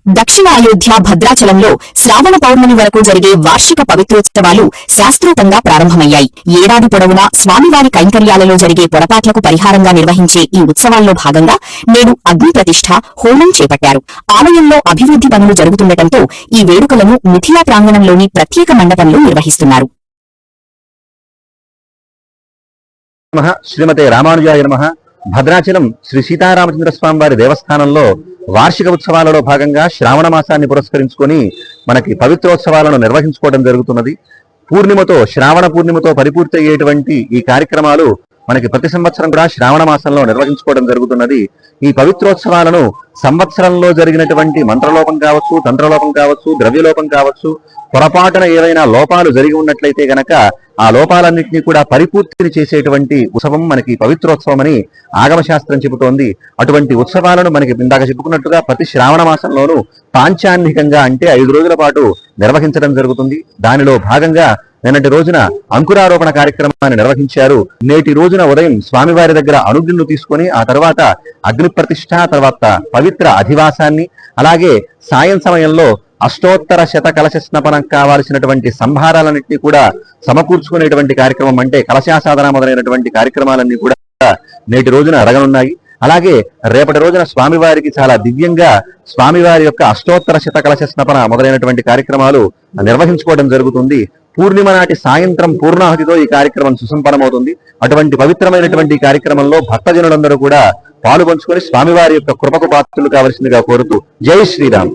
దక్షిణ అయోధ్య భద్రాచలంలో శ్రావణ పౌర్ణమి వరకు జరిగే వార్షిక పవిత్రోత్సవాలు శాస్త్రోక్తంగా ప్రారంభమయ్యాయి. ఏడాది పొడవునా స్వామివారి కైంకర్యాలలో జరిగే పొరపాట్లకు పరిహారంగా నిర్వహించే ఈ ఉత్సవాల్లో భాగంగా నేడు అగ్ని ప్రతిష్ఠ, హోమం చేపట్టారు. ఆలయంలో అభివృద్ధి పనులు జరుగుతుండటంతో ఈ వేడుకలను మిథిలా ప్రాంగణంలోని ప్రత్యేక మండపంలో నిర్వహిస్తున్నారు. శ్రీమతే రామానుజాయ నమః. భద్రాచలం శ్రీ సీతారామచంద్ర స్వామి వారి దేవస్థానంలో వార్షిక ఉత్సవాలలో భాగంగా శ్రావణ మాసాన్ని పురస్కరించుకొని మనకి పవిత్రోత్సవాలను నిర్వహించుకోవడం జరుగుతున్నది. శ్రావణ పూర్ణిమతో పరిపూర్తి అయ్యేటువంటి ఈ కార్యక్రమాలు మనకి ప్రతి సంవత్సరం కూడా శ్రావణ మాసంలో నిర్వహించుకోవడం జరుగుతున్నది. ఈ పవిత్రోత్సవాలను సంవత్సరంలో జరిగినటువంటి మంత్రలోపం కావచ్చు, తంత్రలోపం కావచ్చు, ద్రవ్యలోపం కావచ్చు, పొరపాటున ఏవైనా లోపాలు జరిగి ఉన్నట్లయితే గనక ఆ లోపాలన్నింటినీ కూడా పరిపూర్తిని చేసేటువంటి ఉత్సవం మనకి పవిత్రోత్సవం అని ఆగమశాస్త్రం చెబుతోంది. అటువంటి ఉత్సవాలను మనకి ఇందాక చెప్పుకున్నట్టుగా ప్రతి శ్రావణ మాసంలోనూ పాంచాన్నికంగా అంటే 5 రోజుల పాటు నిర్వహించడం జరుగుతుంది. దానిలో భాగంగా నిన్నటి రోజున అంకురారోపణ కార్యక్రమాన్ని నిర్వహించారు. నేటి రోజున ఉదయం స్వామివారి దగ్గర అనుజ్ఞను తీసుకొని ఆ తర్వాత అగ్ని ప్రతిష్ఠ, తర్వాత పవిత్ర అధివాసాన్ని, అలాగే సాయం సమయంలో అష్టోత్తర శత కలశ స్నపనం కావాల్సినటువంటి సంభారాలన్నింటినీ కూడా సమకూర్చుకునేటువంటి కార్యక్రమం అంటే కలశాసాధన మొదలైనటువంటి కార్యక్రమాలన్నీ కూడా నేటి రోజున అడగనున్నాయి. అలాగే రేపటి రోజున స్వామివారికి చాలా దివ్యంగా స్వామివారి యొక్క అష్టోత్తర శత కలశ స్నపన మొదలైనటువంటి కార్యక్రమాలు నిర్వహించుకోవడం జరుగుతుంది. పూర్ణిమ నాటి సాయంత్రం పూర్ణాహుతితో ఈ కార్యక్రమం సుసంపన్నమవుతుంది. అటువంటి పవిత్రమైనటువంటి కార్యక్రమంలో భక్తజనులందరూ కూడా పాలు పంచుకొని స్వామివారి యొక్క కృపకు పాత్రలు కావలసిందిగా కోరుతూ జై శ్రీరామ్.